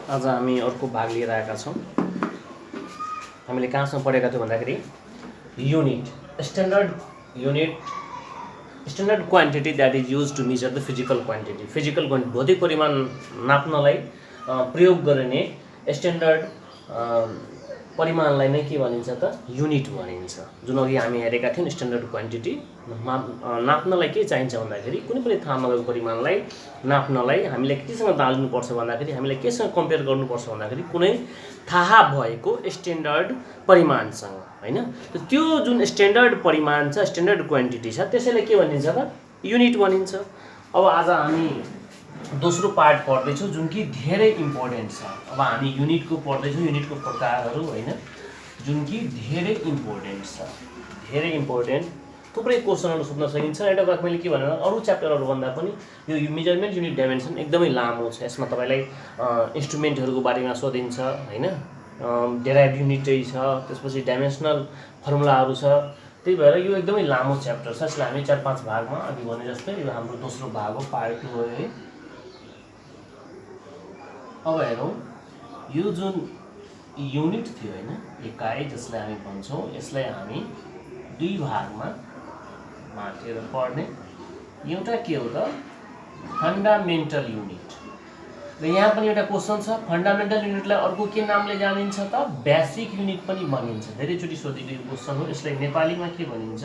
आज हामी अर्को भाग लिएर आएका छौँ। हामीले कहाँसम्म पढेका थियौँ भन्दाखेरि unit standard quantity that is use to measure the physical quantity. Physical quantity भौतिक परिमाण नाप्नलाई प्रयोग गरिने स्ट्यान्डर्ड परिमाणलाई नै के भनिन्छ त युनिट भनिन्छ। जुन अघि हामी हेरेका थियौँ स्ट्यान्डर्ड क्वान्टिटी नाप्नलाई के चाहिन्छ भन्दाखेरि कुनै पनि ठाउँमा गएको परिमाणलाई नाप्नलाई हामीले केसँग ताल्नुपर्छ भन्दाखेरि हामीले केसँग कम्पेयर गर्नुपर्छ भन्दाखेरि कुनै थाहा भएको स्ट्यान्डर्ड परिमाणसँग, हैन। त्यो जुन स्ट्यान्डर्ड परिमाण छ, स्ट्यान्डर्ड क्वान्टिटी छ, त्यसैलाई के भनिन्छ त युनिट भनिन्छ। अब आज हामी दोस्रो पार्ट पढ्दैछौँ जुन कि धेरै इम्पोर्टेन्ट छ। अब हामी युनिटको पढ्दैछौँ, युनिटको प्रकारहरू, हैन, जुन कि धेरै इम्पोर्टेन्ट छ। धेरै इम्पोर्टेन्ट थुप्रै क्वेसनहरू सोध्न सकिन्छ। एउटा कुरा मैले के भने अरू च्याप्टरहरू भन्दा पनि यो मेजरमेन्ट युनिट डाइमेन्सन एकदमै लामो छ। यसमा तपाईँलाई इन्स्ट्रुमेन्टहरूको बारेमा सोधिन्छ, हैन, डेराइभ युनिटै छ, त्यसपछि डाइमेन्सनल फर्मुलाहरू छ। त्यही भएर यो एकदमै लामो च्याप्टर छ। यसलाई हामी 4-5 भागमा अघि भने जस्तै यो हाम्रो दोस्रो भाग हो, पार्ट 2 हो है। अब हेरौँ यो जुन युनिट थियो, हैन, एकाइ जसलाई हामी भन्छौँ, यसलाई हामी दुई भागमा बाँटेर पढ्ने। एउटा के हो त फन्डामेन्टल युनिट, र यहाँ पनि एउटा क्वेसन छ फन्डामेन्टल युनिटलाई अर्को के नामले जानिन्छ त बेसिक युनिट पनि भनिन्छ। धेरैचोटि सोधेको यो क्वेसन हो। यसलाई नेपालीमा के भनिन्छ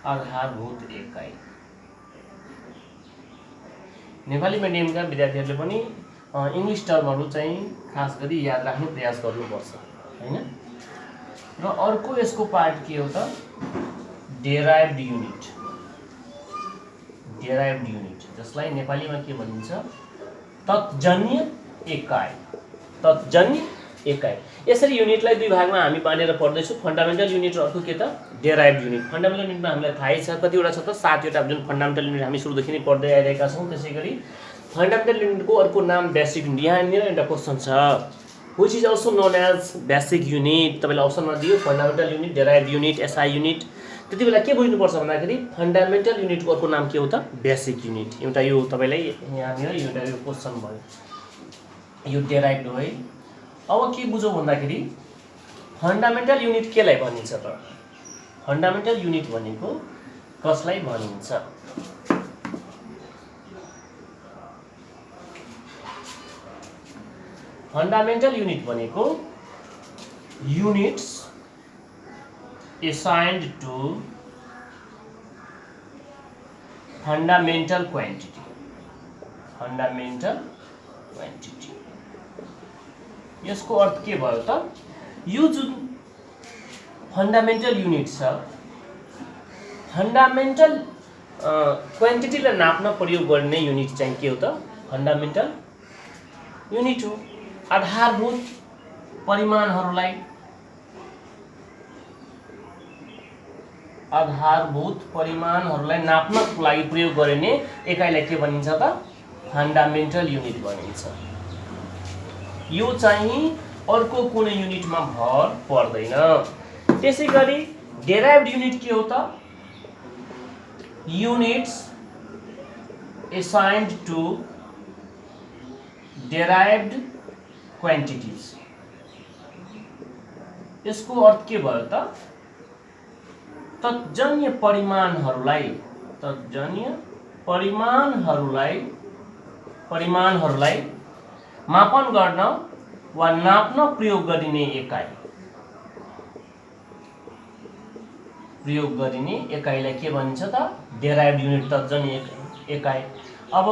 आधारभूत एकाइ। नेपाली मिडियमका विद्यार्थीहरूले पनि इंग्लिश टर्महरू चाहिँ खास गरी याद राख्ने प्रयास गर्नुपर्छ, हैन। र अर्को यसको पार्ट के हो त डेराइभ्ड युनिट। डेराइभ्ड युनिट जसलाई नेपालीमा के भनिन्छ तत्जन्य एकाइ। तत्जन्य एकाइ। यसरी युनिटलाई दुई भागमा हामी बाँडेर पढ्दैछौँ, फन्डामेन्टल युनिट र अर्को के त डेराइभ्ड युनिट। फन्डामेन्टल युनिटमा हामीलाई थाहै छ कतिवटा छ त 7वटा जुन फन्डामेन्टल युनिट हामी सुरुदेखि नै पढ्दै आइरहेका छौँ। त्यसैगरी फन्डामेन्टल युनिटको अर्को नाम बेसिक युनिट। यहाँनिर एउटा क्वेसन छ which is also known as basic unit. तपाईँलाई अप्सनमा दियो fundamental unit, derived unit, SI unit. त्यति बेला के बुझ्नुपर्छ भन्दाखेरि फन्डामेन्टल युनिटको अर्को नाम के हो त बेसिक युनिट। एउटा यो तपाईँलाई यहाँनिर एउटा यो क्वेसन भयो, यो डेराइभ्ड हो है। अब के बुझौँ भन्दाखेरि फन्डामेन्टल युनिट केलाई भनिन्छ त फन्डामेन्टल युनिट भनेको कसलाई भनिन्छ। फन्डामेन्टल युनिट भनेको units assigned to fundamental quantity। Fundamental quantity यसको अर्थ के भयो त यो जुन फन्डामेन्टल युनिट छ, फन्डामेन्टल क्वान्टिटीलाई नाप्न प्रयोग गर्ने युनिट चाहिँ के हो त फन्डामेन्टल युनिट हो। आधारभूत परिमाणहरूलाई नाप्नको लागि प्रयोग गरिने एकाइलाई के भनिन्छ त फन्डामेन्टल युनिट भनिन्छ। यो चाहिँ अर्को कुनै युनिटमा भर पर्दैन। त्यसैगरी डेराइभ्ड युनिट के हो त युनिट्स एसाइन्ड टु डेराइभ्ड क्वान्टिटिज। यसको अर्थ के भयो त तत्जन्य परिमाणहरूलाई मापन गर्न वा नाप्न प्रयोग गरिने एकाइलाई के भनिन्छ त डेराइभ्ड युनिट, तत्जन्य एकाइ। अब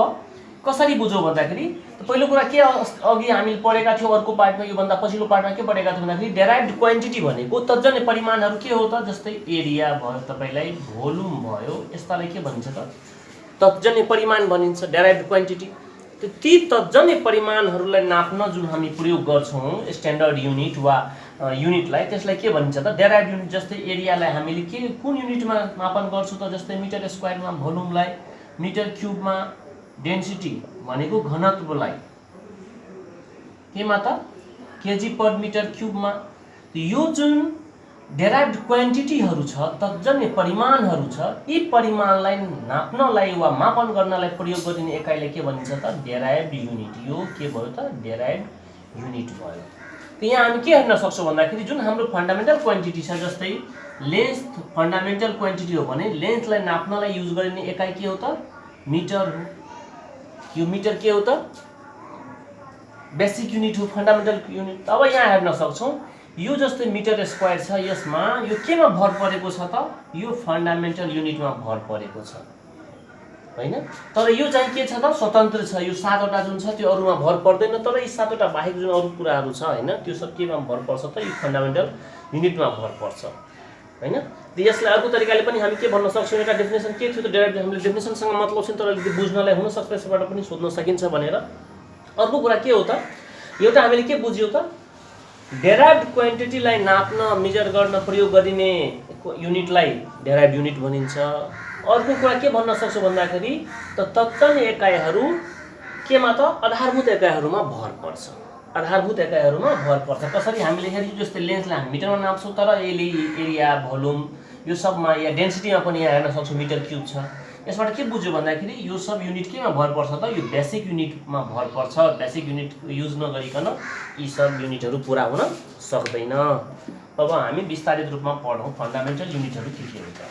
कसरी बुझौँ भन्दाखेरि पहिलो कुरा के अघि हामीले पढेका थियौँ अर्को पार्टमा, योभन्दा पछिल्लो पार्टमा के पढेका थियौँ भन्दाखेरि डेराइभ्ड क्वान्टिटी भनेको तत्जन्य परिमाणहरू के हो त जस्तै एरिया भयो, तपाईँलाई भोल्युम भयो, यस्तालाई के भनिन्छ त तत्जन्य परिमाण भनिन्छ डेराइभ्ड क्वान्टिटी। ती तत्जन्य परिमाणहरूलाई नाप्न जुन हामी प्रयोग गर्छौँ स्ट्यान्डर्ड युनिट वा युनिटलाई, त्यसलाई के भनिन्छ त डेराइभ्ड युनिट। जस्तै एरियालाई हामीले कुन युनिटमा मापन गर्छौँ त जस्तै मिटर स्क्वायरमा भोल्युमलाई, मिटर क्युबमा डेन्सिटी भनेको घनत्वलाई, केमा त केजी पर मिटर क्युबमा। यो जुन डेराइभ्ड क्वान्टिटीहरू छ, तत्जन्य परिमाणहरू छ, यी परिमाणलाई नाप्नलाई वा मापन गर्नलाई प्रयोग गरिने एकाइलाई के भनिन्छ त? Derived unit. यो के भयो त? डेराइभ्ड युनिट भयो। त यहाँ हामी के हेर्न सक्छौँ भन्दाखेरि जुन हाम्रो फन्डामेन्टल क्वान्टिटी छ, जस्तै लेन्थ फन्डामेन्टल क्वान्टिटी हो भने लेन्थलाई नाप्नलाई युज गरिने एकाइ के हो त? मिटर हो। यो मिटर के हो त? बेसिक युनिट हो, फन्डामेन्टल युनिट। अब यहाँ हेर्न सक्छौँ यो जस्तै मिटर स्क्वायर छ, यसमा यो केमा भर परेको छ त? यो फन्डामेन्टल युनिटमा भर परेको छ हैन। तर यो चाहिँ के छ त? स्वतन्त्र छ। यो 7 वटा जुन छ त्यो अरूमा भर पर्दैन, तर यी 7 वटा बाहेक जुन अरू कुराहरू छ हैन, त्यो सब केमा भर पर्छ त? यो फन्डामेन्टल युनिटमा भर पर्छ हैन। त यसलाई अर्को तरिकाले पनि हामी के भन्न सक्छौँ? एउटा डेफिनेसन के थियो त? डेराइभ्ड हामीले डेफिनेसनसँग मतलब छ, तर अलिकति बुझ्नलाई हुन सक्छ यसबाट पनि सोध्न सकिन्छ भनेर। अर्को कुरा के हो त? एउटा हामीले के बुझ्यौ त? डेराइभ्ड क्वान्टिटीलाई नाप्न मेजर गर्न प्रयोग गरिने युनिटलाई डेराइभ्ड युनिट भनिन्छ। अर्को कुरा के भन्न सक्छौ भन्दाखेरि तत्जन्य एकाइहरू केमा त? आधारभूत एकाइहरूमा भर पर्छ। आधारभूत एकाइहरूमा भर पर्छ। कसरी? हामीले हेर्यौँ जस्तै लेन्थलाई हामी मिटरमा नाप्छौँ, तर एरिया, भोल्युम यो सबमा या डेन्सिटीमा पनि यहाँ हेर्न सक्छौँ मिटर क्युब छ। यसबाट के बुझ्यो भन्दाखेरि यो सब युनिट केमा भर पर्छ त? यो बेसिक युनिटमा भर पर्छ। बेसिक युनिट युज नगरिकन यी सब युनिटहरू पुरा हुन सक्दैन। अब हामी विस्तारित रूपमा पढौँ फन्डामेन्टल युनिटहरू के हुन्छ।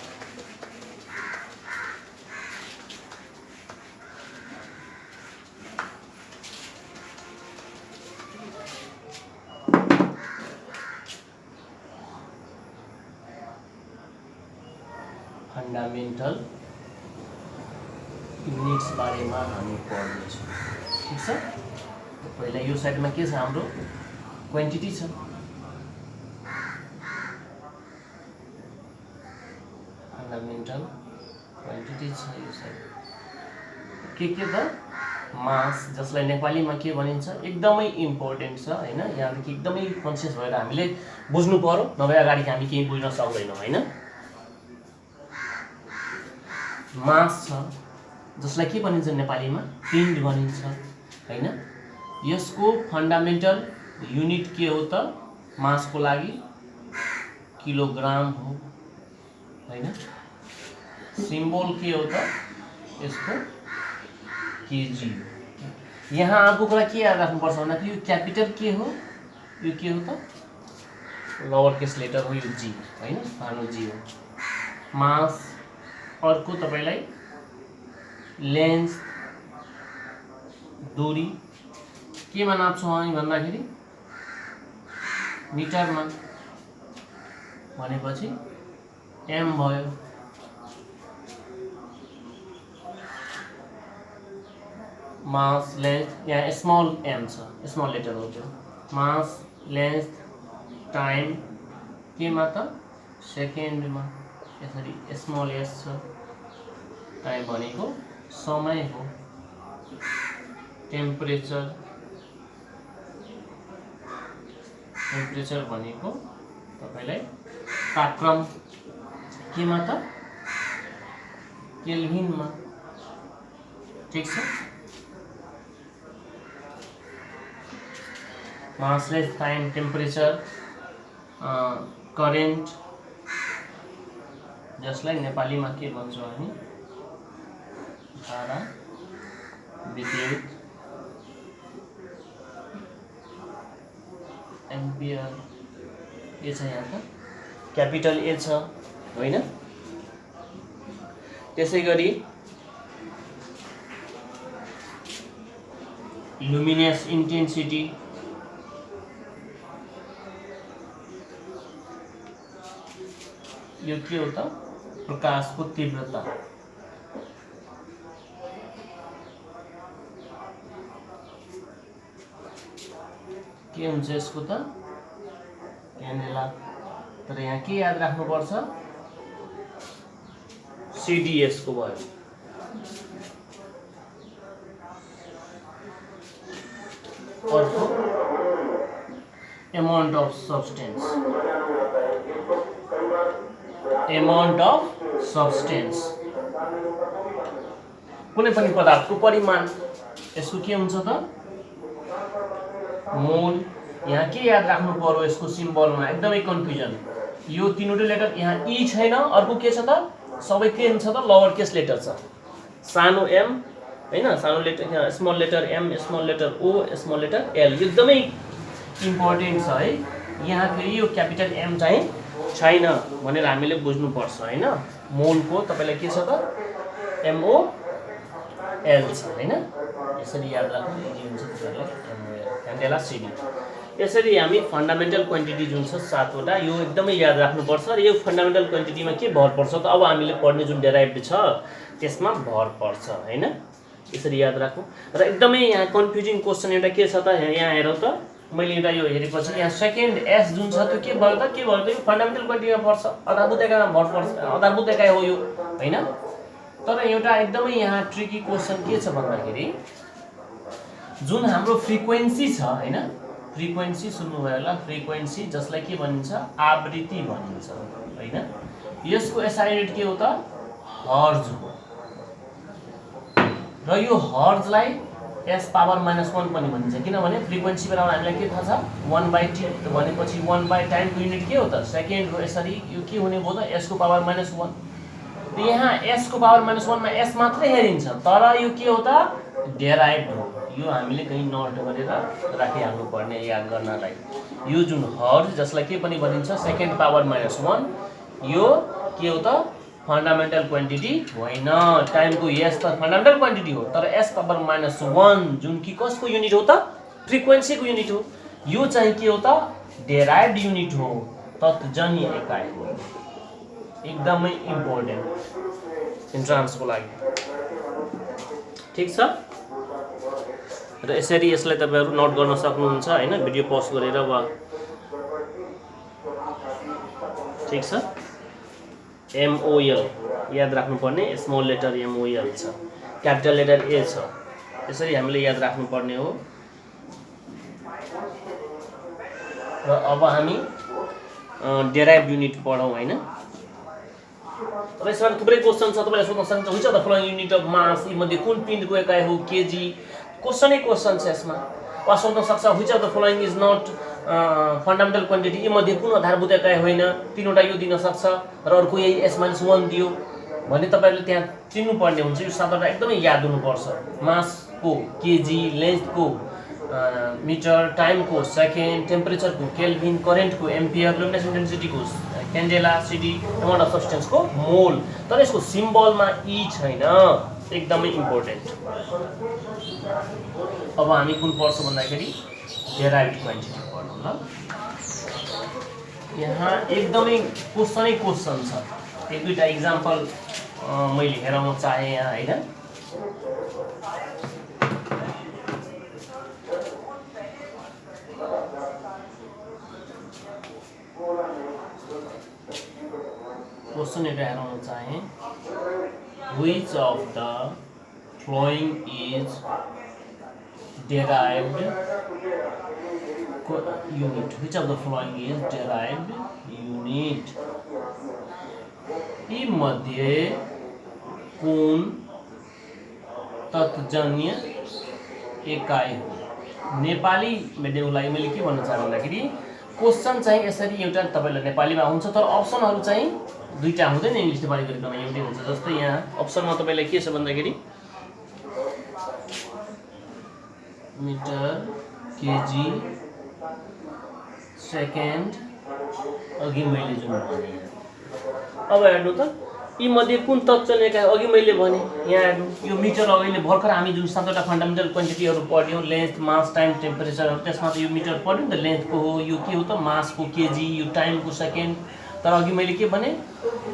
फन्डामेन्टल युनिट्स बारेमा हामी पढ्नेछौँ, ठीक छ। पहिला यो साइडमा के छ? हाम्रो क्वान्टिटी छ। फन्डामेन्टल क्वान्टिटी छ यो साइड। के त? मास, जसलाई नेपालीमा के भनिन्छ? एकदमै इम्पोर्टेन्ट छ हैन। यहाँदेखि एकदमै कन्सियस भएर हामीले बुझ्नु पर्यो, नभए अगाडि हामी केही बुझ्न सक्दैनौँ हैन। मास छ, जसलाई के भनिन्छ नेपालीमा? पिण्ड भनिन्छ हैन। यसको फन्डामेन्टल युनिट के हो त? मासको लागि किलोग्राम हो हैन। सिम्बल के हो त? यसको केजी। यहाँ अर्को कुरा के याद राख्नुपर्छ भन्दाखेरि यो क्यापिटल के हो? यो के हो त? लोअर केस लेटर हो, यो जी हैन, सानो जी हो। मास। अर्को तपाईलाई लेन्थ, दूरी केमा नाप्छौँ हामी भन्दाखेरि मिटरमा, भनेपछि एम भयो। मास, लेन्थ, यहाँ स्मल एम छ, स्मल लेटर हो त्यो। मास, लेन्थ, टाइम केमा त? सेकेन्डमा, यसरी स्मल एस छ। टाइम भनेको समय हो। टेम्परेचर, टेम्परेचर भनेको तपाईलाई तापक्रम केमा त? केल्भिनमा, ठीक छ। मास, लेन्थ, टाइम, टेम्परेचर, करेन्ट, जसलाई नेपालीमा के भन्छौँ हामी? धारा, विद्युत, एम्पियर। ए छ यहाँ त, क्यापिटल ए छ होइन। त्यसै गरी लुमिनेस इन्टेन्सिटी, यो के हो त? प्रकाशको तीव्रता। के हुन्छ यसको त? क्यान्डेला। तर यहाँ के याद राख्नुपर्छ? सीडीएस को भयो। अर्को amount of substance, amount of substance कुनै पनि पदार्थको परिमाण, यसको के हुन्छ त? मोल। यहाँ के याद राख्नु पर्यो? यसको सिम्बलमा एकदमै कन्फ्युजन। यो तीनवटै लेटर यहाँ ई छैन, अर्को के छ त सबै के छ त लोवर केस लेटर छ। सानो एम हैन, सानो लेटर यहाँ small letter M, small letter O, small letter L, एकदमै इम्पोर्टेन्ट छ है। यहाँ फेरि यो क्यापिटल एम चाहिँ छैन भनेर हामीले बुझ्नुपर्छ हैन। मोलको तपाईलाई के छ त एमओ एल छ हैन। यसरी याद राख्नु इजी हुन्छ तपाईहरुलाई। M O candela CD. यसरी हामी फन्डामेन्टल क्वान्टिटी जुन छ 7 वटा यो एकदमै याद राख्नुपर्छ र यो फन्डामेन्टल क्वान्टिटीमा के भर पर्छ त अब हामीले पढ्ने जुन डेराइभड छ त्यसमा भर पर्छ हैन। यसरी याद राख्नु र एकदमै यहाँ कन्फ्युजिङ क्वेशन एउटा के छ त यहाँ हेरौ त मैले एउटा यो हेरेपछि यहाँ सेकेन्ड एस जुन छ त्यो के भयो त यो फन्डामेन्टल क्वान्टिटीमा पर्छ, आधारभूत एकाइमा भर पर्छ, आधारभूत एकाइ हो यो हैन। तर एउटा एकदमै यहाँ ट्रिकी क्वेशन के छ भन्दाखेरि जुन हाम्रो फ्रिक्वेन्सी छ हैन, फ्रिक्वेन्सी सुन्नुभयो होला, फ्रिक्वेन्सी जसलाई के भनिन्छ आवृत्ति भनिन्छ हैन। यसको एसआई युनिट के हो त हर्ज हो र यो हर्जलाई s पावर -1 पनि भनिन्छ किनभने फ्रिक्वेन्सी बराबर हामीलाई के थाहा छ 1/t भनेपछि 1 टाइम को युनिट के हो त सेकेन्ड हो। यसरी यो के हुने भयो त s को पावर -1। त यहाँ s को पावर -1 मा s मात्रै हेरिन्छ तर यो के हो त डेराइभड हो। यो हामीले कहीं नोट गरेर राखिहाल्नु पर्ने याद गर्नलाई। यो जुन हर्ज जसलाई के पनि भनिन्छ सेकेन्ड पावर -1 यो के हो त फन्डामेन्टल क्वान्टिटी होइन। टाइमको s त फन्डामेन्टल क्वान्टिटी हो तर s पावर -1 जुन कि कसको युनिट हो त फ्रिक्वेन्सीको युनिट हो। यो चाहिँ के हो त डेराइभड युनिट हो, तत्जन्य एकाइ हो। एकदमै इम्पोर्टेन्ट इन्ट्रान्सको लागि ठीक छ। र यसरी यसलाई तपाईहरु नोट गर्न सक्नुहुन्छ हैन भिडियो पज गरेर वा ठीक छ। एमओएल याद राख्नुपर्ने स्मल लेटर एमओएल छ, क्यापिटल लेटर ए छ, यसरी हामीले याद राख्नुपर्ने हो। र अब हामी डेराइभड युनिट पढौं हैन। र यसमा थुप्रै क्वेशन छ तपाईले सोध्न सक्नुहुन्छ which of the following unit of मास यी मध्ये कुन पिण्डको एकाइ हो केजी। क्वेशनै क्वेशन छ यसमा। वा सोध्न सक्छ which of the following is not fundamental quantity यी मध्ये कुन आधारभूत एकाइ होइन। तीनवटा यो दिन सक्छ र अर्को यही s-1 दियो भने तपाईहरुले त्यहाँ चिन्नु पर्ने हुन्छ। यो सातवटा एकदमै याद हुनुपर्छ। मासको केजी, लेन्थको मिटर, टाइमको सेकेन्ड, टेम्परेचरको केल्भिन, करेन्टको एम्पियर, लुमिनेस इन्टेन्सिटीको क्यान्डेला सिडी, एमाउन्ट अफ सब्स्टेन्सको मोल। तर यसको सिम्बलमा ई छैन, एकदमै इम्पोर्टेन्ट। अब हामी कुन पढ्छ भन्दाखेरि डेराइभड क्वान्टिटी पढौँ ल। यहाँ एकदमै क्वेशनै क्वेशन छ। एक दुईटा एक्जाम्पल मैले हेराउन चाहे यहाँ हैन। क्वेशन एउटा हेराउन चाहे which of the following is derived unit, which of the following is derived unit। यी मध्ये कुन तत्जन्य एकाइ हो। नेपाली मिडियमको लागि मैले के भन्न चाहे भन्दाखेरि क्वेशन चाहिँ यसरी एउटा तपाईलाई नेपालीमा हुन्छ तर अप्सनहरु चाहिँ दुईटा हुँदैन इङ्ग्लिस नेपाली गरिकन एउटै हुन्छ। जस्तै यहाँ अप्सनमा तपाईलाई के छ भन्दाखेरि मिटर, केजी, सेकेन्ड अघि मैले जुन भने। अब हेर्नु त यी मध्ये कुन तत्जन्य एकाइ अघि मैले भने यहाँ हेर्नु यो मिटर अघिले भर्खर हामी जुन सातवटा फन्डामेन्टल क्वान्टिटीहरु पढ्यौं लेन्थ, मास, टाइम, टेम्परेचरहरु त्यसमा त यो मिटर पढ्यौं नि त लेन्थको हो, यो के हो त मासको केजी, यो टाइमको सेकेन्ड। तर अघि मैले के भने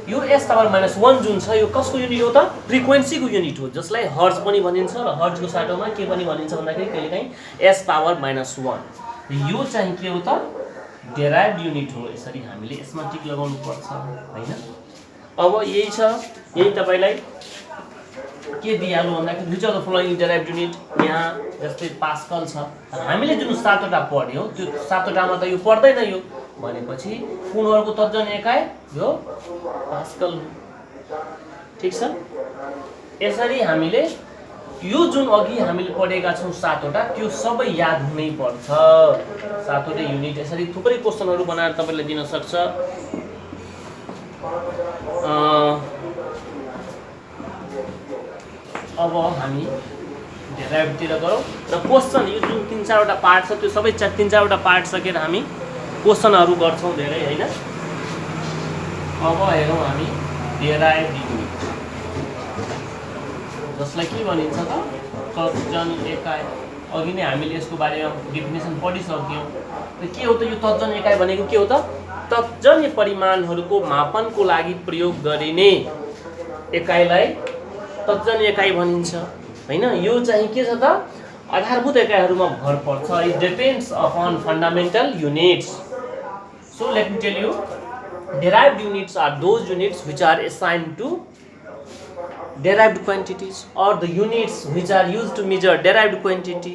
यो s पावर -1 जुन छ यो कसको युनिट हो त फ्रिक्वेन्सीको युनिट हो जसलाई हर्ज पनि भनिन्छ र हर्जको साटोमा के पनि भनिन्छ भन्दाखेरि कहिलेकाहीँ s पावर -1 यो चाहिँ के हो त डेराइभड युनिट हो। यसरी हामीले यसमा टिक लगाउनु पर्छ हैन। अब यही छ, यही तपाईलाई के दिइहाल्नु भन्दाखेरि which of the following derived unit यहाँ जस्तै पास्कल छ। हामीले जुन सातवटा पढ्यौं त्यो सातवटामा त यो पर्दैन यो भनेपछि कुनहरुको तत्जन्य एकाइ यो पास्कल ठीक छ। यसरी हामीले यो जुन अघि हामीले पढेका छौं सातवटा त्यो सबै याद हुनै पर्छ। सातवटा युनिट यसरी थुप्रै क्वेशनहरु बनाएर तपाईले दिन सक्छ। अब हामी डेराइभतिर गरौँ र क्वेसन यो जुन 3-4वटा पार्ट छ त्यो सबै 3-4वटा पार्ट सकेर हामी क्वेसनहरू गर्छौँ धेरै हैन। अब हेरौँ हामी डेराइभड युनिट जसलाई के भनिन्छ त तत्जन्य एकाइ। अघि नै हामीले यसको बारेमा डेफिनेसन पढिसक्यौँ। त के हो त यो तत्जन्य एकाइ भनेको के हो त? तत्जन्य परिमाणहरूको मापनको लागि प्रयोग गरिने एकाइलाई तत्जन्य एकाइ भनिन्छ हैन। यो चाहिँ के छ त आधारभूत एकाइहरूमा भर पर्छ। It depends upon fundamental units. So let me tell you derived units are those units which are assigned to derived quantities or the units which are used to measure derived quantity।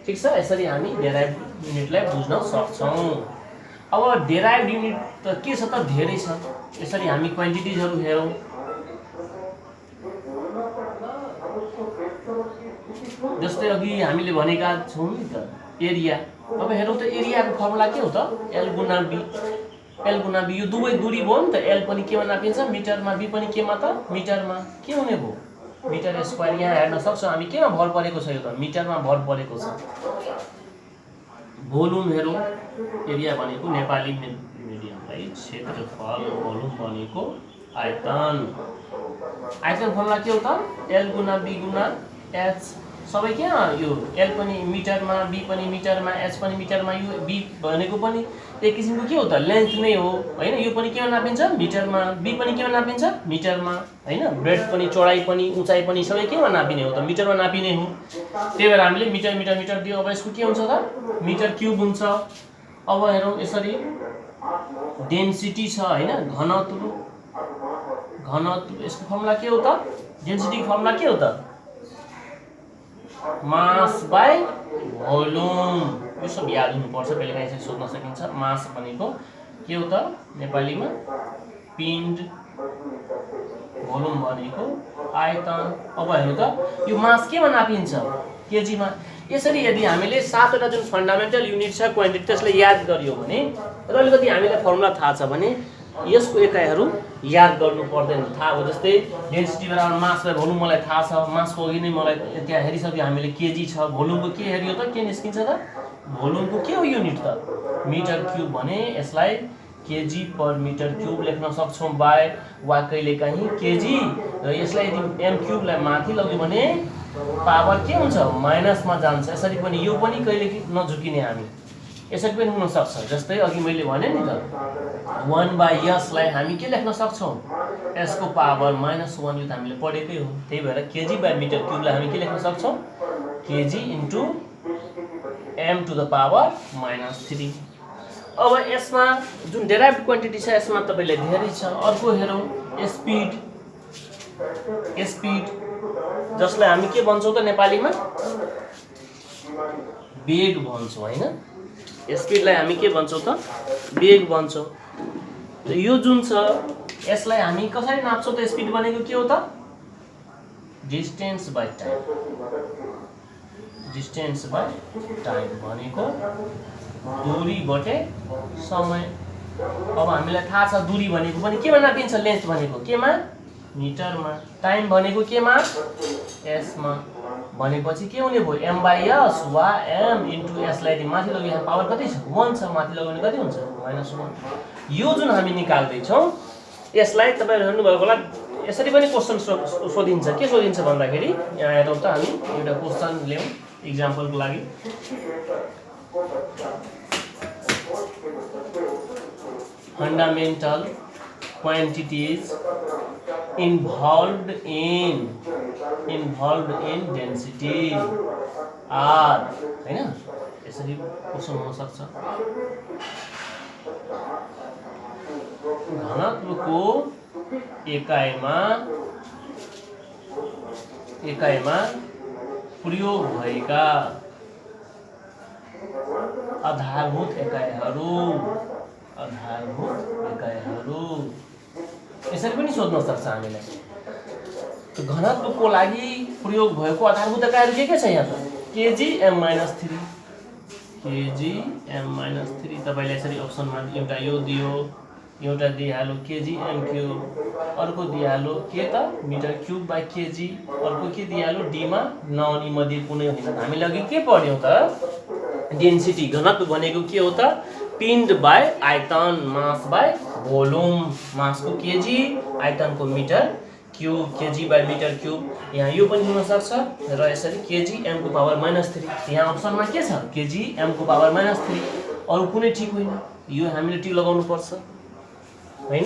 ठीक छ, यसरी हामी derived युनिटलाई बुझ्न सक्छौँ। अब derived unit त के छ त धेरै छ। यसरी हामी क्वान्टिटिजहरू हेरौँ। जस्तै अघि हामीले भनेका छौँ नि त एरिया। अब हेरौँ त एरियाको फर्मुला के हो त? L गुना B। L गुना B यो दुवै दूरी भयो नि त। L पनि केमा नापिन्छ? मिटरमा। B पनि केमा त? मिटरमा। के हुने भयो? Metre square. यहाँ हेर्न सक्छौँ हामी केमा भर परेको छ? यो त मिटरमा भर परेको छ। भोल्युम हेरौँ। एरिया भनेको नेपाली मिडियमलाई क्षेत्रफल, भोल्युम भनेको आयतन। आयतन फर्मुला के हो त? L गुना B गुना H। सबै के यो L पनि मिटरमा, B पनि मिटरमा, H पनि मिटरमा। यो B भनेको पनि एक किसिमको के हो त? लेन्थ नै हो हैन। यो पनि केमा नापिन्छ? मिटरमा। B पनि केमा नापिन्छ? मिटरमा हैन। ब्रेथ पनि, चौडाइ पनि, उचाइ पनि सबै केमा नापिने हो त? मिटरमा नापिने हो। त्यही भएर हामीले मिटर मिटर मिटर दियो। अब यसको के हुन्छ त? मिटर क्युब हुन्छ। अब हेरौँ यसरी डेन्सिटी छ हैन, घनत्व। घनत्व यसको फर्मुला के हो त? डेन्सिटीको फर्मुला के हो त? मास बाई भोल्युम। यो सब याद हुनुपर्छ, कहिलेकाहीँ यसरी सोध्न सकिन्छ। मास भनेको के हो त नेपालीमा? पिण्ड। भोल्युम भनेको आयतन। अब हेर्नु त यो मास केमा नापिन्छ? केजीमा। यसरी यदि हामीले 7वटा जुन फन्डामेन्टल युनिट छ क्वान्टिटी त्यसलाई याद गरियो भने र अलिकति हामीलाई फर्मुला थाहा छ भने यसको एकाइहरू याद गर्नु पर्दैन। थाहा हो जस्तै डेन्सिटी बराबर मास बाइ भोल्युम मलाई थाहा छ। मासको अघि नै मलाई त्यहाँ हेरिसक्यो हामीले केजी छ। भोल्युमको के हेरियो त? के निस्किन्छ त? भोल्युमको के हो युनिट त? मिटर क्युब भने यसलाई केजी पर मिटर क्युब लेख्न सक्छौँ बाई वा कहिलेकाहीँ केजी। र यसलाई यदि एम क्युबलाई माथि लग्यो भने पावर के हुन्छ? माइनसमा जान्छ। यसरी पनि यो पनि कहिले नझुकिने हामी यसरी पनि हुन सक्छ। जस्तै अघि मैले भने नि त 1/s लाई हामी के लेख्न सक्छौँ? s को पावर -1। यो त हामीले पढेकै हो। त्यही भएर केजी बाइ मिटर क्युबलाई हामी के लेख्न सक्छौँ? Kg into m to the power -3। अब यसमा जुन डेराइभड क्वान्टिटी छ यसमा तपाईले धेरै छ। अर्को हेरौँ स्पिड। स्पिड जसलाई हामी के भन्छौँ त नेपालीमा? वेग भन्छौँ हैन। स्पिडलाई हामी के भन्छौँ त? वेग भन्छौँ। यो जुन छ यसलाई हामी कसरी नाप्छौँ त? स्पिड भनेको के हो त? Distance by time. Distance by time भनेको दूरी बटे समय। अब हामीलाई थाहा छ दूरी भनेको पनि केमा नापिन्छ? लेन्थ भनेको केमा? मिटरमा। टाइम भनेको केमा? एसमा। भनेपछि के हुने भयो? m/s वा m इन्टु s लाई यदि माथि लग्यो यहाँ पावर कति छ? 1 छ। माथि लग्यो भने कति हुन्छ? -1। यो जुन हामी निकाल्दैछौँ यसलाई तपाईहरु हेर्नुभएको होला यसरी पनि क्वेशन सोधिन्छ। के सोधिन्छ भन्दाखेरि यहाँ हेरौँ त हामी एउटा क्वेशन ल्याउँ इक्जाम्पलको लागि। Fundamental quantities involved in density are हैन। यसरी क्वेशन हुन सक्छ। घनत्वको एकाइमा प्रयोग भएका आधारभूत एकाइहरू यसरी पनि सोध्न सक्छ हामीलाई। घनत्वको लागि प्रयोग भएको आधारभूत एकाइहरू के छ यहाँ त? KG m-3। केजी m-3 तपाईले यसरी अप्सनमा एउटा यो दियो एउटा दिइहाल्यो केजी एम क्युब, अर्को दिइहाल्यो के त मिटर क्युब बाई केजी, अर्को के दिइहाल्यो डीमा नन यी मध्ये कुनै होइन। हामीले अघि के पढ्यौँ त डेन्सिटी घनत्व भनेको के हो त पिण्ड बाई आयतन, मास बाई भोल्युम, मासको केजी आयतनको metre cube, KG by metre cube. यहाँ यो पनि हुनसक्छ र यसरी केजी एमको पावर -3। यहाँ अप्सनमा के छ केजी एमको पावर -3, अरू कुनै ठिक होइन, यो हामीले टी लगाउनु पर्छ होइन।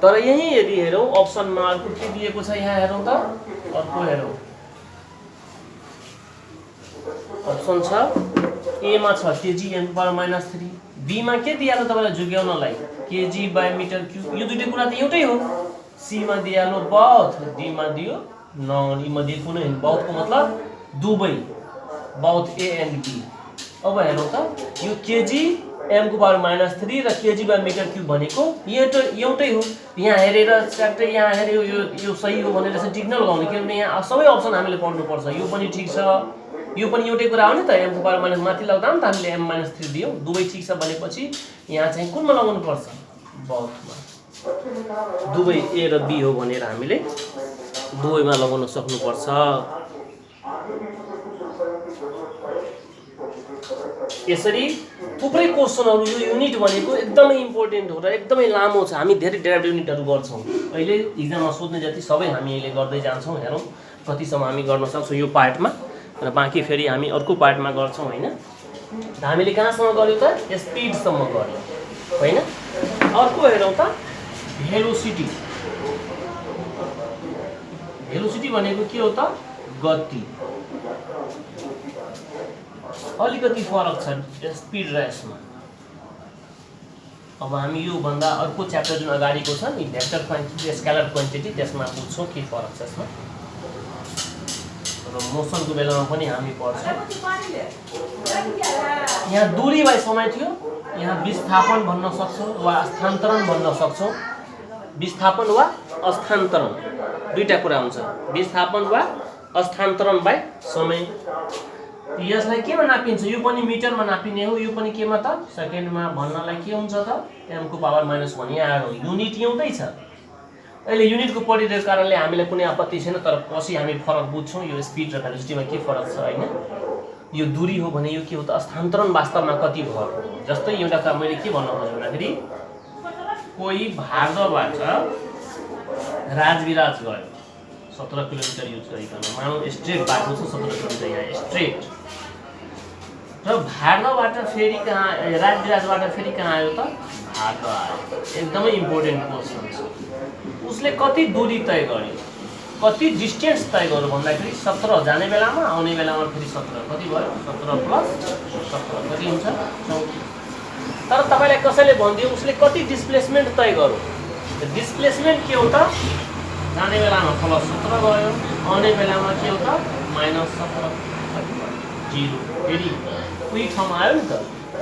तर यही यदि हेरौँ अप्सनमा अर्को के दिएको छ यहाँ हेरौँ त, अर्को हेरौँ अप्सन छ एमा छ केजी एमको पावर -3, बीमा के दिइहाल्यो तपाईँलाई झुक्याउनलाई केजी बाई मिटर क्युब, यो दुईटै कुरा त एउटै हो। सीमा दिइहाल्यो बौथ, डीमा दियो नन, यी मध्ये कुनै होइन, बौथको मतलब दुवै, बौथ ए एन्ड बी। अब हेरौँ त यो केजी एमको पावर -3 र केजी बाई मिटर क्युब भनेको एउटै हो। यहाँ हेरेर च्याट्टै यहाँ हेऱ्यो यो सही हो भनेर चाहिँ टिक नलगाउने, किनभने यहाँ सबै अप्सन हामीले पढ्नुपर्छ। यो पनि ठिक छ, यो पनि एउटै कुरा हो नि त, एमको पावर माथि लगाउँदा नि त हामीले एम -3 दियौँ, दुवै ठिक छ भनेपछि यहाँ चाहिँ कुनमा लगाउनु पर्छ बौथमा, दुवै ए र बी हो भनेर हामीले दुवैमा लगाउन सक्नुपर्छ। यसरी थुप्रै क्वेसनहरू, यो युनिट भनेको एकदमै इम्पोर्टेन्ट हो र एकदमै लामो छ। हामी धेरै डेराइभ युनिटहरू गर्छौँ, अहिले इक्जाममा सोध्ने जति सबै हामी अहिले गर्दै जान्छौँ। हेरौँ कतिसम्म हामी गर्न सक्छौँ यो पार्टमा र बाँकी फेरि हामी अर्को पार्टमा गर्छौँ होइन। हामीले कहाँसम्म गऱ्यौँ त स्पिडसम्म गऱ्यौँ होइन। अर्को हेरौँ त भेलोसिटी। भेलोसिटी भनेको के हो त गति, अलिकति फरक छ स्पिड र यसमा। अब हामी यो भन्दा अर्को च्याप्टर जुन अगाडिको छ नि भेक्टर क्वान्टिटी स्केलर क्वान्टिटी, त्यसमा बुझ्छौँ के फरक छ यसमा, र मोसनको बेलामा पनि हामी पढ्छौँ। यहाँ दूरी बाई समय थियो, यहाँ विस्थापन भन्न सक्छौँ वा स्थानान्तरण भन्न सक्छौँ। विस्थापन वा स्थानान्तरण दुईटा कुरा हुन्छ, विस्थापन वा स्थानान्तरण बाई समय। यसलाई केमा नापिन्छ, यो पनि मिटरमा नापिने हो, यो पनि केमा त सेकेन्डमा भन्नलाई के हुन्छ त एमको पावर -1 यहाँ आयो, युनिट एउटै छ। अहिले युनिटको पढिरहेको कारणले हामीलाई कुनै आपत्ति छैन, तर पछि हामी फरक बुझ्छौँ यो स्पिड र भेलोसिटीमा के फरक छ होइन। यो दूरी हो भने यो के हो त स्थानान्तरण वास्तवमा कति भएको हो। जस्तै एउटा काम मैले के भन्न खोजेँ भन्दाखेरि कोही भारतबाट राजविराज गयो 17 किलोमिटर युज गरिकन, मानौँ स्ट्रेट बाटो छ 17 किलोमिटर यहाँ स्ट्रेट, र भारतबाट फेरि कहाँ राजविराजबाट फेरि कहाँ आयो त भारत आयो। एकदमै इम्पोर्टेन्ट क्वेसन छ। उसले कति दूरी तय गर्यो, कति डिस्टेन्स तय गर्यो भन्दाखेरि 17 जाने बेलामा आउने बेलामा फेरि 17, कति भयो 17 + 17 कति हुन्छ 34। तर तपाईँलाई कसैले भनिदियो उसले कति डिस्प्लेसमेन्ट तय गर्यो, डिस्प्लेसमेन्ट के हो त जाने बेलामा +17 गयो, आउने बेलामा के हो त -17 0। फेरि उही ठाउँमा आयो नि त,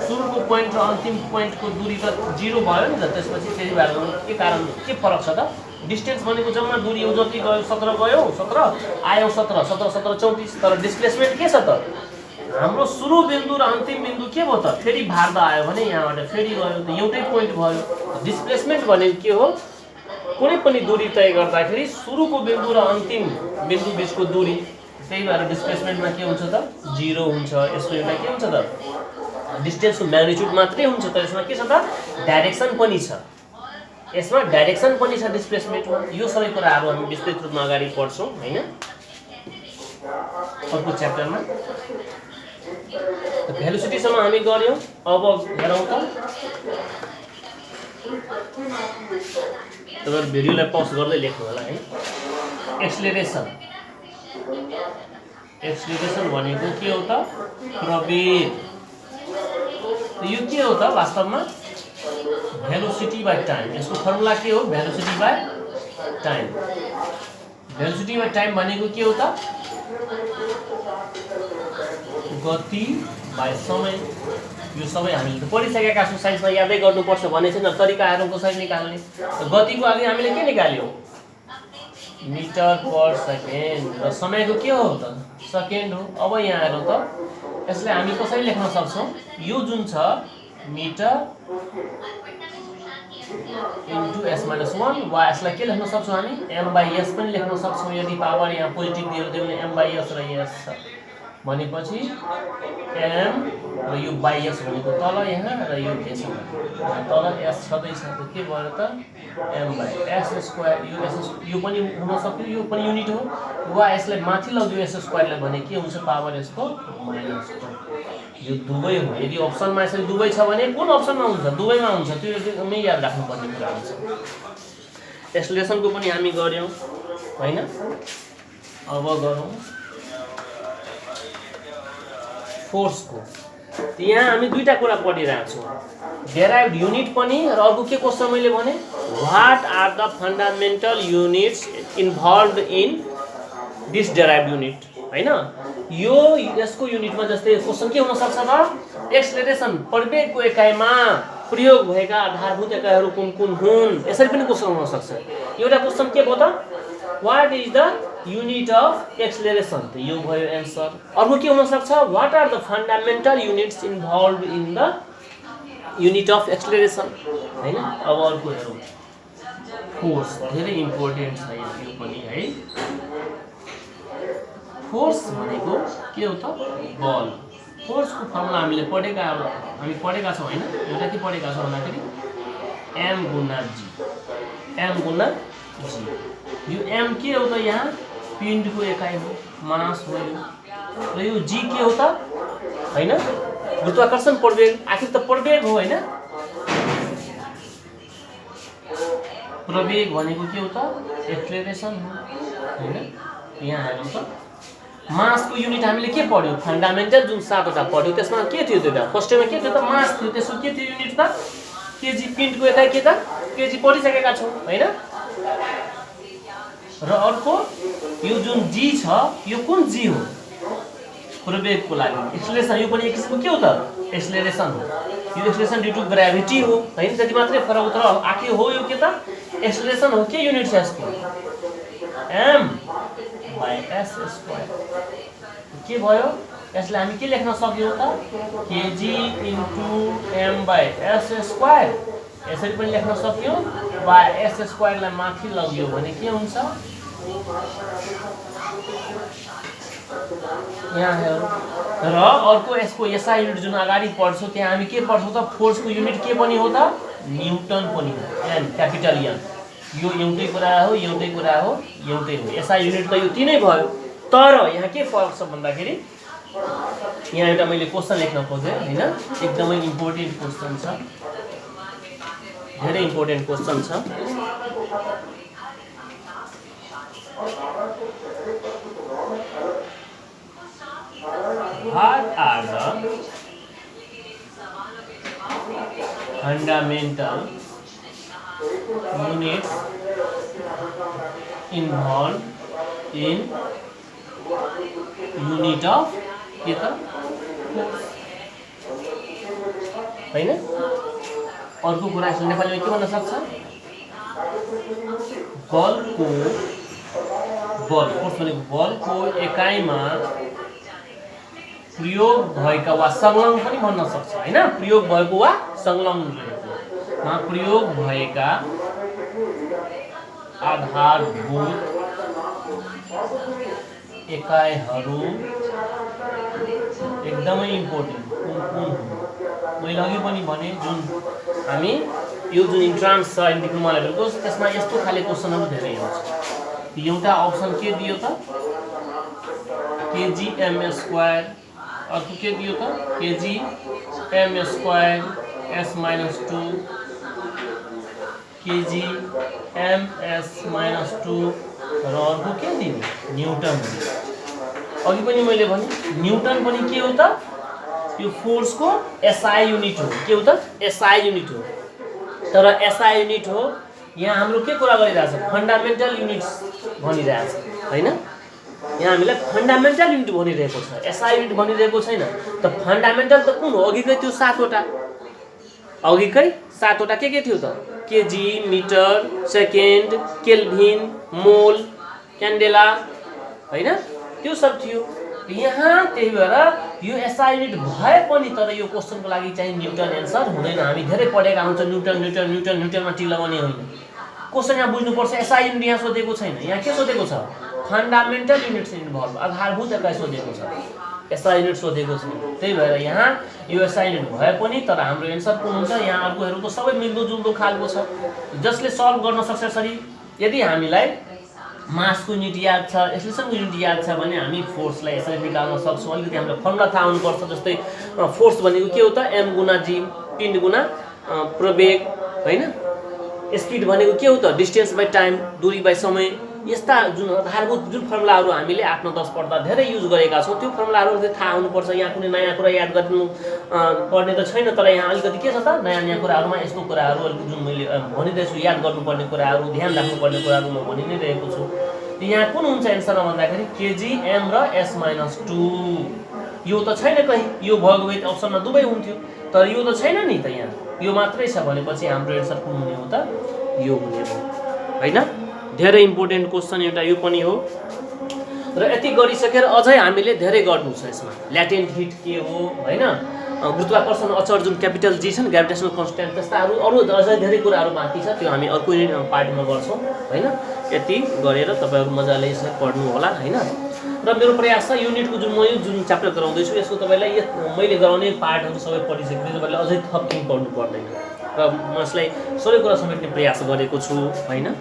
सुरुको पोइन्ट र अन्तिम पोइन्टको दूरी त 0 भयो नि त, त्यसपछि फेरि भएर के कारण के फरक छ त, डिस्टेन्स भनेको जम्मा दूरी हो, जति गयो 17 गयो 17 आयो 17 17 17 34, तर डिस्प्लेसमेन्ट के छ त हाम्रो सुरु बिन्दु र अन्तिम बिन्दु के भयो त फेरि भारत आयो भने यहाँबाट फेरि गयो त एउटै पोइन्ट भयो। डिस्प्लेसमेन्ट भनेको के हो, कुनै पनि दूरी तय गर्दाखेरि सुरुको बिन्दु र अन्तिम बिन्दु बिचको दूरी, त्यही भएर डिस्प्लेसमेन्टमा के हुन्छ त 0 हुन्छ। यसको एउटा के हुन्छ त डिस्टेन्सको म्याग्निट्युड मात्रै हुन्छ, तर यसमा के छ त डाइरेक्सन पनि छ, यसमा डाइरेक्सन पनि छ डिस्प्लेसमेन्टमा। यो सबै कुराहरू हामी विस्तृत रूपमा अगाडि पढ्छौँ होइन अर्को च्याप्टरमा। भेलोसिटीसम्म हामी गऱ्यौँ। अब हेरौँ त तपाईहरु भिडियोलाई पज गर्दै लेख्नु होला है। एक्सेलरेसन, एक्सेलरेसन भनेको के हो त प्रवेग। यो के हो त वास्तवमा भेलोसिटी बाइ टाइम। यसको फर्मुला के हो velocity by time. Velocity by time भनेको के हो त गति बाइ समय। यो सबै हामीले पढिसकेका छौँ, साइन्समा यादै गर्नुपर्छ भन्ने छैन, तरिकाहरू कसरी निकाल्ने। गतिको अघि हामीले के निकाल्यौँ मिटर पर सेकेन्ड र समयको के हो त सेकेन्ड हो। अब यहाँ हेरौँ त यसलाई हामी कसरी लेख्न सक्छौँ, यो जुन छ मिटर इन्टु s - 1 वा यसलाई के लेख्न सक्छौँ हामी m/s पनि लेख्न सक्छौँ यदि पावर यहाँ पोजिटिभ दिएर दियो भने m/s र s छ भनेपछि m र यो बाई s भनेको तल यहाँ र यो s तल s छँदैछ के भयो त m/s² यो पनि हुन सक्यो यो पनि युनिट हो वा यसलाई माथि लग्यो s² लाई भने के हुन्छ पावर s को -1 यो दुवै हो यदि अप्सनमा यसरी दुवै छ भने कुन अप्सनमा हुन्छ दुवैमा हुन्छ त्यो एकदमै याद राख्नुपर्ने कुरा हुन्छ एक्सेलरेसनको पनि हामी गर्यौं हैन अब गरौँ फोर्सको यहाँ हामी दुईटा कुरा पढिरहेको छौँ डेराइभ्ड युनिट पनि र अर्को के क्वेशन मैले भने what are the fundamental units involved in this derived unit हैन यो यसको युनिटमा जस्तै क्वेशन के हुन सक्छ त एक्सेलरेसन प्रवेगको एकाइमा प्रयोग भएका आधारभूत एकाइहरू कुन कुन हुन् यसरी पनि क्वेशन हुन सक्छ एउटा क्वेशन के भयो त what is the unit of acceleration त यो भयो एन्सर अर्को के हुन सक्छ what are the fundamental units involved in the unit of acceleration हैन अब अर्को हेरौँ फोर्स धेरै इम्पोर्टेन्ट छ यो पनि है फोर्स भनेको के हो त बल फोर्सको फर्मुला हामी पढेका छौँ हैन एउटा के पढेका छौँ भन्दाखेरि m गुणा g यो m के हो त यहाँ पिण्डको एकाइ हो मास हो यो र यो g के हो त हैन गुरुत्वाकर्षण प्रवेग आखिर त प्रवेग हो हैन प्रवेग भनेको के हो त एक्सेलरेसन हो हैन यहाँ हेरौँ त मासको युनिट हामीले के पढ्यो फन्डामेन्टल जुन 7 वटा पढ्यो त्यसमा के थियो त्यो त फर्स्टमा के थियो त मास थियो त्यसको के थियो युनिट त केजी पिण्डको एकाइ के त केजी पढिसकेका छौँ हैन र अर्को यो जुन g छ यो कुन g हो प्रवेगको लागि एक्सेलरेसन यो पनि एक किसिमको के हो त एक्सेलरेसन हो यो एक्सेलरेसन ड्यू टु ग्राभिटी हो हैन त्यति मात्रै फरक हो तर आखिर हो यो के त एक्सेलरेसन हो के युनिट छ यसको m/s² के भयो यसलाई हामी के लेख्न सक्यौं त kg * m/s² यसरी पनि लेख्न सक्यौं वा s² लाई माथि लग्यो भने के हुन्छ यहाँ हेरौँ र अर्को यसको SI युनिट जुन अगाडि पढ्छौँ त्यहाँ हामी के पढ्छौँ त फोर्सको युनिट के पनि हो त न्युटन पनि हो n क्यापिटल n यो एउटै कुरा हो SI युनिट त यो तीनै भयो तर यहाँ के फरक छ भन्दाखेरि यहाँ एउटा मैले क्वेशन लेख्न खोजेँ हैन एकदमै इम्पोर्टेन्ट क्वेशन छ धेरै इम्पोर्टेन्ट क्वेशन छ What are the fundamental units involved in unit of हैन अर्को कुरा यसले नेपालीमा के भन्न सक्छ बलको बलको एकाइमा प्रयोग भएका वा संलग्न पनि भन्न सक्छ हैन प्रयोग भएको वा संलग्न रहेको प्रयोग भएका आधारभूत एकाइहरू एकदमै इम्पोर्टेन्ट कुन हो मैले अघि पनि भने जुन हामी यो जुन इन्ट्रान्स छ डिप्लोमा लेभलको त्यसमा यस्तो खाले क्वेशनहरु धेरै हुन्छ एउटा अप्सन के दियो त kg m² अर्को के दियो त kg m² s - 2 kg ms - 2 र अर्को के दियो न्युटन अघि पनि मैले भने न्युटन पनि के हो त यो फोर्स को SI युनिट हो के हो त SI युनिट हो तर SI युनिट हो यहाँ हाम्रो के कुरा गरिरहेछ फन्डामेन्टल युनिट्स भनिरहेछ हैन यहाँ हामीलाई फन्डामेन्टल युनिट भनिरहेको छ SI युनिट भनिरहेको छैन त फन्डामेन्टल त कुन हो अघिकै त्यो 7 वटा अघिकै 7 वटा के थियो त केजी मिटर सेकेन्ड केल्भिन मोल क्यान्डेला हैन त्यो सब थियो यहाँ त्यही भएर यो एसआई युनिट भए पनि तर यो क्वेसनको लागि चाहिँ न्युटन एन्सर हुँदैन। हामी धेरै पढेका हुन्छौँ न्युटन न्युटन न्युटन न्युटनमा टिक लगाउने होइन। क्वेसन यहाँ बुझ्नुपर्छ एसआई युनिट यहाँ सोधेको छैन। यहाँ के सोधेको छ फन्डामेन्टल युनिट्स इन्भल्भ आधारभूत एकाइ सोधेको छ एसआई युनिट सोधेको छैन। त्यही भएर यहाँ यो एसआई युनिट भए पनि तर हाम्रो एन्सर कुन हुन्छ यहाँ अर्कोहरू त सबै मिल्दोजुल्दो खालको छ जसले सल्भ गर्न सक्छ। यसरी यदि हामीलाई मासको युनिट याद छ एक्सेलरेसनको युनिट याद छ भने हामी फोर्सलाई यसरी निकाल्न सक्छौँ। अलिकति हामीलाई फर्मुला थाहा हुनुपर्छ। जस्तै फोर्स भनेको के हो त एम गुना जी पिण्ड गुना प्रवेग होइन। स्पिड भनेको के हो त डिस्टेन्स बाई टाइम दूरी बाई समय। यस्ता जुन आधारभूत जुन फर्मुलाहरू हामीले 8 9 10 पढ्दा धेरै युज गरेका छौँ त्यो फर्मुलाहरू चाहिँ थाहा हुनुपर्छ। यहाँ कुनै नयाँ कुरा याद गर्नु पर्ने त छैन तर यहाँ अलिकति के छ त नयाँ नयाँ कुराहरूमा यस्तो कुराहरू अलिकति जुन मैले भनिरहेछु याद गर्नुपर्ने कुराहरू ध्यान राख्नुपर्ने कुराहरू म भनि नै रहेको छु। यहाँ कुन हुन्छ एन्सरमा भन्दाखेरि केजी एम र एस माइनस 2 यो त छैन कहीँ। यो भएको भए अप्सनमा दुवै हुन्थ्यो तर यो त छैन नि त यहाँ यो मात्रै छ भनेपछि हाम्रो एन्सर कुन हुने हो त यो हुने हो होइन। धेरै इम्पोर्टेन्ट क्वेसन एउटा यो पनि हो र यति गरिसकेर अझै हामीले धेरै गर्नु छ यसमा। ल्याटेन्ट हिट के हो होइन गुरुत्वाकर्षण अचर जुन क्यापिटल जी छ नि ग्राभिटेसनल कन्स्ट्यान्ट त्यस्ताहरू अरू अझै धेरै कुराहरू बाँकी छ त्यो हामी अर्को पार्टमा गर्छौँ होइन। यति गरेर तपाईँहरू मजाले यसलाई पढ्नु होला होइन। र मेरो प्रयास छ युनिटको जुन च्याप्टर गराउँदैछु यसको तपाईँलाई मैले गराउने पार्टहरू सबै पढिसकेपछि तपाईँले अझै थप केही पढ्नु पर्दैन र म यसलाई सबै कुरा समेट्ने प्रयास गरेको छु होइन।